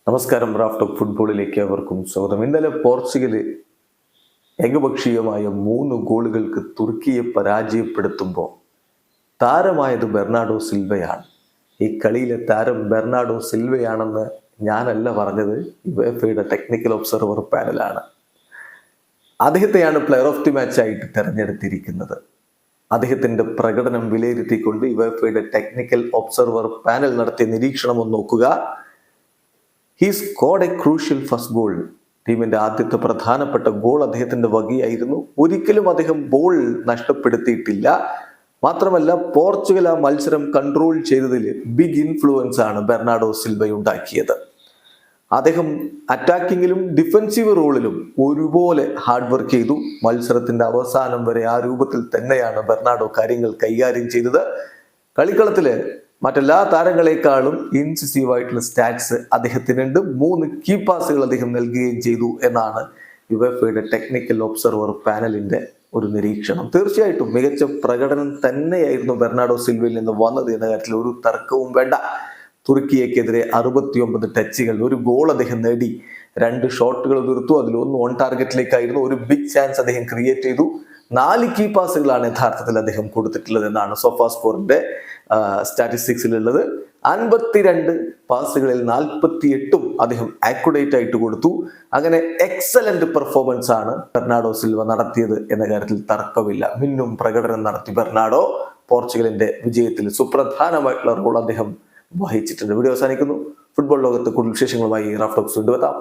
നമസ്കാരം. Raf talk ഫുട്ബോളിലേക്ക് അവർക്കും സ്വാഗതം. ഇന്നലെ പോർച്ചുഗല് ഏകപക്ഷീയമായ 3 ഗോളുകൾക്ക് തുർക്കിയെ പരാജയപ്പെടുത്തുമ്പോൾ താരമായത് ബെർണാഡോ സിൽവയാണ്. ഈ കളിയിലെ താരം ബെർണാഡോ സിൽവയാണെന്ന് ഞാനല്ല പറഞ്ഞത്, യുവേഫയുടെ ടെക്നിക്കൽ ഒബ്സർവർ പാനലാണ്. അദ്ദേഹത്തെയാണ് പ്ലെയർ ഓഫ് ദി മാച്ച് ആയിട്ട് തെരഞ്ഞെടുത്തിരിക്കുന്നത്. അദ്ദേഹത്തിന്റെ പ്രകടനം വിലയിരുത്തിക്കൊണ്ട് യുവേഫയുടെ ടെക്നിക്കൽ ഒബ്സർവർ പാനൽ നടത്തിയ നിരീക്ഷണം ഒന്ന് നോക്കുക. He scored a crucial first goal. ടീമിന്റെ ആദ്യത്തെ പ്രധാനപ്പെട്ട ഗോൾ അദ്ദേഹത്തിന്റെ വകയായിരുന്നു. ഒരിക്കലും അദ്ദേഹം ബോൾ നഷ്ടപ്പെടുത്തിയിട്ടില്ല. മാത്രമല്ല, പോർച്ചുഗൽ ആ മത്സരം കൺട്രോൾ ചെയ്തതിൽ ബിഗ് ഇൻഫ്ലുവൻസ് ആണ് ബെർണാഡോ സിൽവ ഉണ്ടാക്കിയത്. അദ്ദേഹം അറ്റാക്കിങ്ങിലും ഡിഫൻസീവ് റോളിലും ഒരുപോലെ ഹാർഡ് വർക്ക് ചെയ്തു. മത്സരത്തിന്റെ അവസാനം വരെ ആ രൂപത്തിൽ തന്നെയാണ് ബെർണാഡോ കാര്യങ്ങൾ കൈകാര്യം ചെയ്തത്. കളിക്കളത്തില് മറ്റെല്ലാ താരങ്ങളെക്കാളും ഇൻസിസീവ് ആയിട്ടുള്ള സ്റ്റാറ്റ്സ് അദ്ദേഹത്തിനുണ്ട്. 3 കീ പാസുകൾ അദ്ദേഹം നൽകുകയും ചെയ്തു എന്നാണ് യുവേഫയുടെ ടെക്നിക്കൽ ഒബ്സർവർ പാനലിന്റെ ഒരു നിരീക്ഷണം. തീർച്ചയായിട്ടും മികച്ച പ്രകടനം തന്നെയായിരുന്നു ബെർണാഡോ സിൽവയിൽ നിന്ന് വന്നത് എന്ന കാര്യത്തിൽ ഒരു തർക്കവും വേണ്ട. തുർക്കിയെക്കെതിരെ 69 ടച്ചുകൾ, ഒരു ഗോൾ അദ്ദേഹം നേടി, 2 ഷോട്ടുകൾ തീർത്തു. അതിലൊന്ന് ഓൺ ടാർഗറ്റിലേക്കായിരുന്നു. ഒരു ബിഗ് ചാൻസ് അദ്ദേഹം ക്രിയേറ്റ് ചെയ്തു. 4 കീ പാസുകളാണ് യഥാർത്ഥത്തിൽ അദ്ദേഹം കൊടുത്തിട്ടുള്ളത് എന്നാണ് സോഫാ സ്കോറിന്റെ സ്റ്റാറ്റിസ്റ്റിക്സിലുള്ളത്. 52 പാസുകളിൽ 48ഉം അദ്ദേഹം ആക്യുറേറ്റ് ആയിട്ട് കൊടുത്തു. അങ്ങനെ എക്സലന്റ് പെർഫോമൻസ് ആണ് ബെർണാഡോ സിൽവ നടത്തിയത് എന്ന കാര്യത്തിൽ തർക്കമില്ല. മിന്നും പ്രകടനം നടത്തി ബെർണാഡോ. പോർച്ചുഗലിന്റെ വിജയത്തിൽ സുപ്രധാനമായിട്ടുള്ള റോൾ അദ്ദേഹം വഹിച്ചിട്ടുണ്ട്. വീഡിയോ അവസാനിക്കുന്നു. ഫുട്ബോൾ ലോകത്ത് കൂടുതൽ വിശേഷങ്ങളുമായി റാഫ് ടോക്സ് കൊണ്ടുവെത്താം.